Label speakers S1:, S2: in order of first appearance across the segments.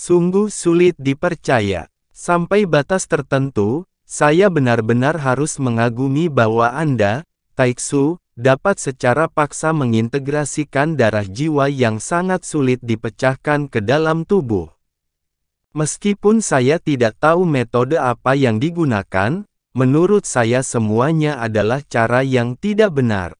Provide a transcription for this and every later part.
S1: Sungguh sulit dipercaya. Sampai batas tertentu, saya benar-benar harus mengagumi bahwa Anda, Taiksu, dapat secara paksa mengintegrasikan darah jiwa yang sangat sulit dipecahkan ke dalam tubuh. Meskipun saya tidak tahu metode apa yang digunakan, menurut saya semuanya adalah cara yang tidak benar.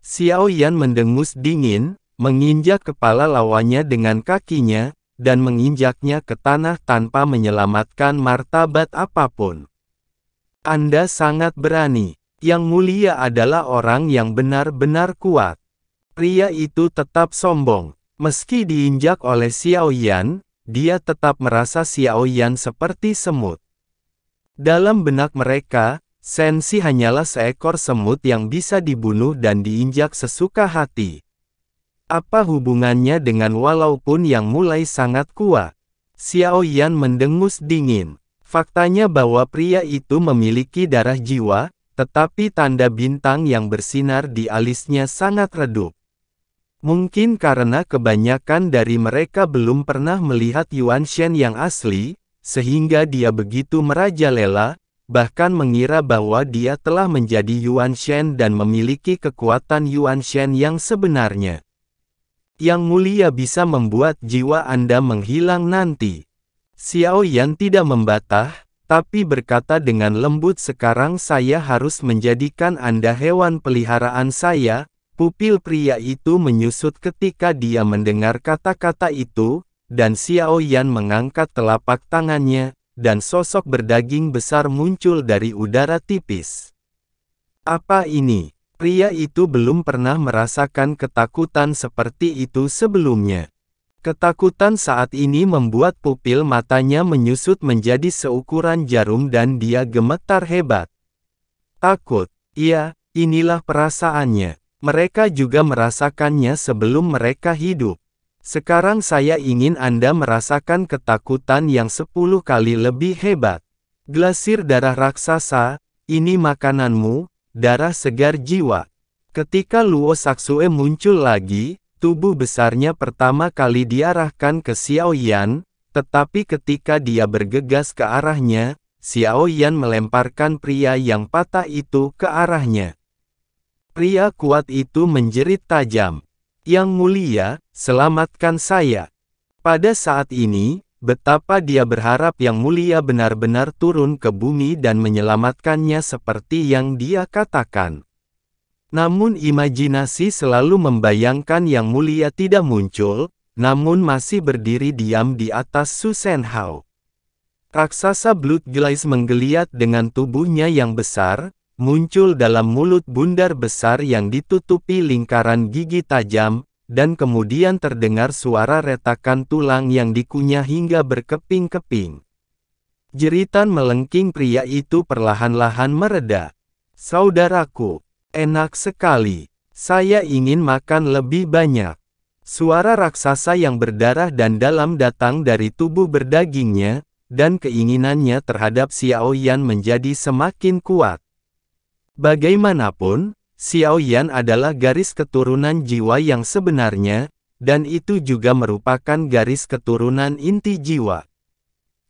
S1: Xiao Yan mendengus dingin, menginjak kepala lawannya dengan kakinya, dan menginjaknya ke tanah tanpa menyelamatkan martabat apapun. Anda sangat berani. Yang mulia adalah orang yang benar-benar kuat. Pria itu tetap sombong. Meski diinjak oleh Xiao Yan, dia tetap merasa Xiao Yan seperti semut. Dalam benak mereka, Sensi hanyalah seekor semut yang bisa dibunuh dan diinjak sesuka hati. Apa hubungannya dengan walaupun yang mulai sangat kuat? Xiao Yan mendengus dingin. Faktanya bahwa pria itu memiliki darah jiwa, tetapi tanda bintang yang bersinar di alisnya sangat redup. Mungkin karena kebanyakan dari mereka belum pernah melihat Yuan Shen yang asli, sehingga dia begitu merajalela, bahkan mengira bahwa dia telah menjadi Yuan Shen dan memiliki kekuatan Yuan Shen yang sebenarnya. Yang mulia bisa membuat jiwa Anda menghilang nanti. Xiao Yan tidak membantah, tapi berkata dengan lembut, sekarang saya harus menjadikan Anda hewan peliharaan saya. Pupil pria itu menyusut ketika dia mendengar kata-kata itu, dan Xiao Yan mengangkat telapak tangannya, dan sosok berdaging besar muncul dari udara tipis. Apa ini? Pria itu belum pernah merasakan ketakutan seperti itu sebelumnya. Ketakutan saat ini membuat pupil matanya menyusut menjadi seukuran jarum dan dia gemetar hebat. Takut, iya, inilah perasaannya. Mereka juga merasakannya sebelum mereka hidup. Sekarang saya ingin Anda merasakan ketakutan yang 10 kali lebih hebat. Glasir darah raksasa, ini makananmu, darah segar jiwa. Ketika Luo Saksue muncul lagi, tubuh besarnya pertama kali diarahkan ke Xiao Yan, tetapi ketika dia bergegas ke arahnya, Xiao Yan melemparkan pria yang patah itu ke arahnya. Pria kuat itu menjerit tajam. Yang mulia, selamatkan saya. Pada saat ini, betapa dia berharap Yang Mulia benar-benar turun ke bumi dan menyelamatkannya seperti yang dia katakan. Namun imajinasi selalu membayangkan Yang Mulia tidak muncul, namun masih berdiri diam di atas Su Shenhao. Raksasa Blood Glaze menggeliat dengan tubuhnya yang besar, muncul dalam mulut bundar besar yang ditutupi lingkaran gigi tajam, dan kemudian terdengar suara retakan tulang yang dikunyah hingga berkeping-keping. Jeritan melengking pria itu perlahan-lahan mereda. Saudaraku, enak sekali. Saya ingin makan lebih banyak. Suara raksasa yang berdarah dan dalam datang dari tubuh berdagingnya, dan keinginannya terhadap Xiao Yan menjadi semakin kuat. Bagaimanapun, Xiao Yan adalah garis keturunan jiwa yang sebenarnya, dan itu juga merupakan garis keturunan inti jiwa.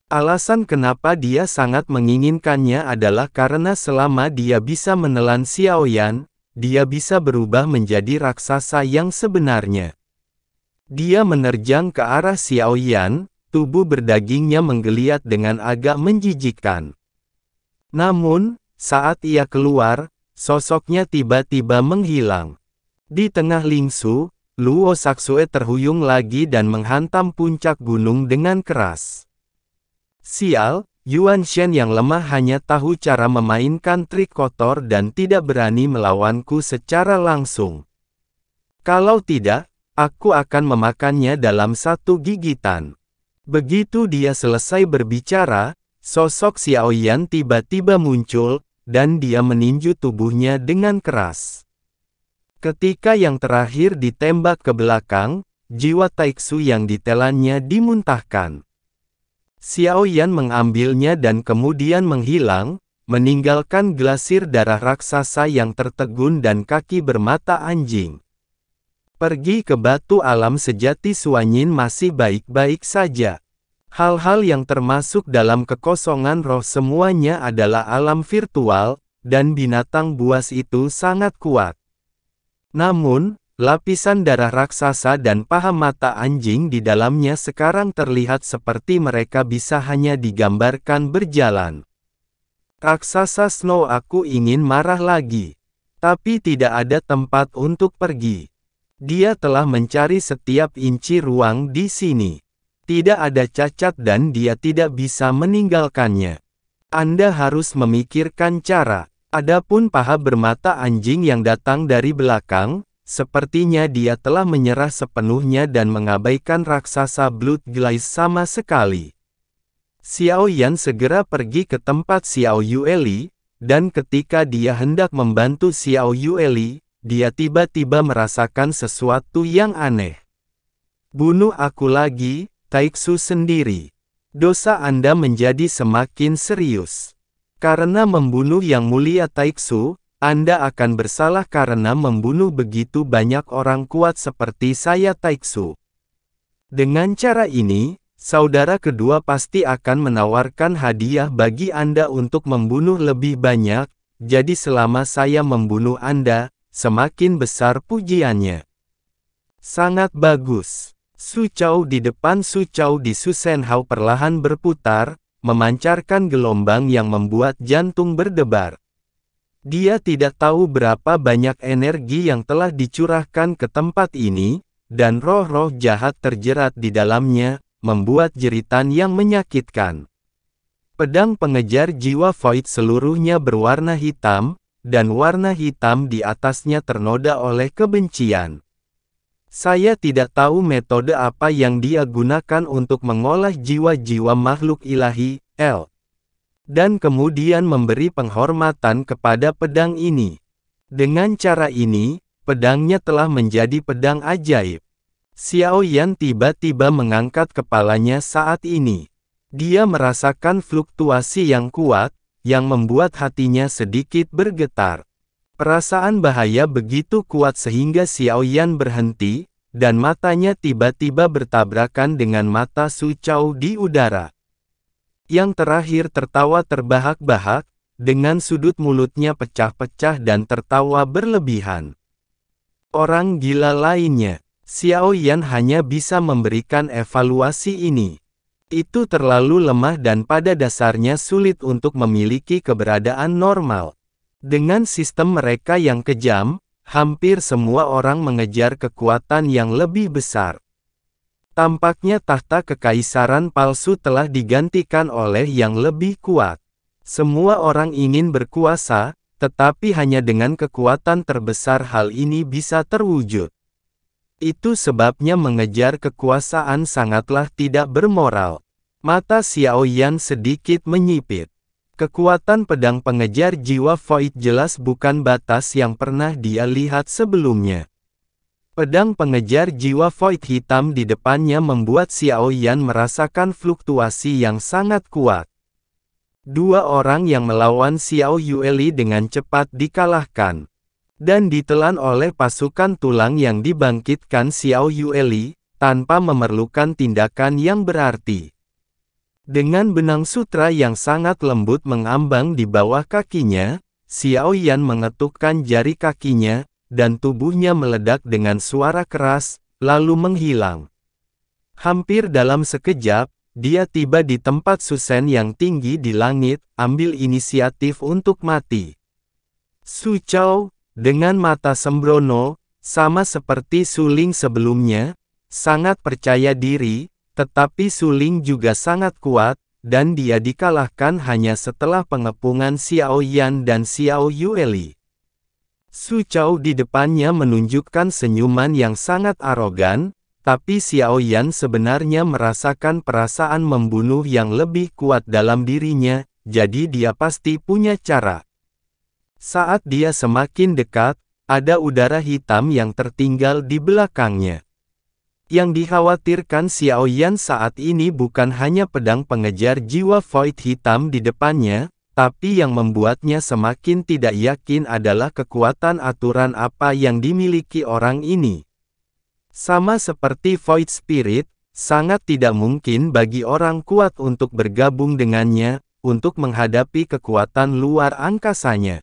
S1: Alasan kenapa dia sangat menginginkannya adalah karena selama dia bisa menelan Xiao Yan, dia bisa berubah menjadi raksasa yang sebenarnya. Dia menerjang ke arah Xiao Yan, tubuh berdagingnya menggeliat dengan agak menjijikkan. Namun, saat ia keluar, sosoknya tiba-tiba menghilang. Di tengah lingsu, Luo Saksue terhuyung lagi dan menghantam puncak gunung dengan keras. Sial, Yuan Shen yang lemah hanya tahu cara memainkan trik kotor dan tidak berani melawanku secara langsung. Kalau tidak, aku akan memakannya dalam satu gigitan. Begitu dia selesai berbicara, sosok Xiao Yan tiba-tiba muncul, dan dia meninju tubuhnya dengan keras. Ketika yang terakhir ditembak ke belakang, jiwa Taiksu yang ditelannya dimuntahkan. Xiao Yan mengambilnya dan kemudian menghilang, meninggalkan glasir darah raksasa yang tertegun dan kaki bermata anjing. Pergi ke batu alam sejati Suanyin masih baik-baik saja. Hal-hal yang termasuk dalam kekosongan roh semuanya adalah alam virtual, dan binatang buas itu sangat kuat. Namun, lapisan darah raksasa dan paha mata anjing di dalamnya sekarang terlihat seperti mereka bisa hanya digambarkan berjalan. Raksasa Snow, aku ingin marah lagi. Tapi tidak ada tempat untuk pergi. Dia telah mencari setiap inci ruang di sini. Tidak ada cacat dan dia tidak bisa meninggalkannya. Anda harus memikirkan cara. Adapun paha bermata anjing yang datang dari belakang, sepertinya dia telah menyerah sepenuhnya dan mengabaikan raksasa Blood Glaze sama sekali. Xiao Yan segera pergi ke tempat Xiao Yueli, dan ketika dia hendak membantu Xiao Yueli, dia tiba-tiba merasakan sesuatu yang aneh. Bunuh aku lagi, Taiksu sendiri. Dosa Anda menjadi semakin serius. Karena membunuh Yang Mulia Taiksu, Anda akan bersalah karena membunuh begitu banyak orang kuat seperti saya Taiksu. Dengan cara ini, saudara kedua pasti akan menawarkan hadiah bagi Anda untuk membunuh lebih banyak, jadi selama saya membunuh Anda, semakin besar pujiannya. Sangat bagus. Su Chao di depan Su Chao di Su Shenhao perlahan berputar, memancarkan gelombang yang membuat jantung berdebar. Dia tidak tahu berapa banyak energi yang telah dicurahkan ke tempat ini, dan roh-roh jahat terjerat di dalamnya, membuat jeritan yang menyakitkan. Pedang pengejar jiwa Void seluruhnya berwarna hitam, dan warna hitam di atasnya ternoda oleh kebencian. Saya tidak tahu metode apa yang dia gunakan untuk mengolah jiwa-jiwa makhluk ilahi, dan kemudian memberi penghormatan kepada pedang ini. Dengan cara ini, pedangnya telah menjadi pedang ajaib. Xiao Yan tiba-tiba mengangkat kepalanya saat ini. Dia merasakan fluktuasi yang kuat, yang membuat hatinya sedikit bergetar. Perasaan bahaya begitu kuat sehingga Xiao Yan berhenti, dan matanya tiba-tiba bertabrakan dengan mata Su Chao di udara. Yang terakhir tertawa terbahak-bahak, dengan sudut mulutnya pecah-pecah dan tertawa berlebihan. Orang gila lainnya, Xiao Yan hanya bisa memberikan evaluasi ini. Itu terlalu lemah dan pada dasarnya sulit untuk memiliki keberadaan normal. Dengan sistem mereka yang kejam, hampir semua orang mengejar kekuatan yang lebih besar. Tampaknya tahta kekaisaran palsu telah digantikan oleh yang lebih kuat. Semua orang ingin berkuasa, tetapi hanya dengan kekuatan terbesar hal ini bisa terwujud. Itu sebabnya mengejar kekuasaan sangatlah tidak bermoral. Mata Xiao Yan sedikit menyipit. Kekuatan pedang pengejar jiwa Void jelas bukan batas yang pernah dia lihat sebelumnya. Pedang pengejar jiwa Void hitam di depannya membuat Xiao Yan merasakan fluktuasi yang sangat kuat. Dua orang yang melawan Xiao Yueli dengan cepat dikalahkan, dan ditelan oleh pasukan tulang yang dibangkitkan Xiao Yueli, tanpa memerlukan tindakan yang berarti. Dengan benang sutra yang sangat lembut mengambang di bawah kakinya, Xiao Yan mengetukkan jari kakinya, dan tubuhnya meledak dengan suara keras, lalu menghilang. Hampir dalam sekejap, dia tiba di tempat Susen yang tinggi di langit, ambil inisiatif untuk mati. Su Chao, dengan mata sembrono, sama seperti Suling sebelumnya, sangat percaya diri, tetapi Suling juga sangat kuat, dan dia dikalahkan hanya setelah pengepungan Xiao Yan dan Xiao Yueli. Su Chao di depannya menunjukkan senyuman yang sangat arogan, tapi Xiao Yan sebenarnya merasakan perasaan membunuh yang lebih kuat dalam dirinya, jadi dia pasti punya cara. Saat dia semakin dekat, ada udara hitam yang tertinggal di belakangnya. Yang dikhawatirkan Xiao Yan saat ini bukan hanya pedang pengejar jiwa Void hitam di depannya, tapi yang membuatnya semakin tidak yakin adalah kekuatan aturan apa yang dimiliki orang ini. Sama seperti Void Spirit, Sangat tidak mungkin bagi orang kuat untuk bergabung dengannya, untuk menghadapi kekuatan luar angkasanya.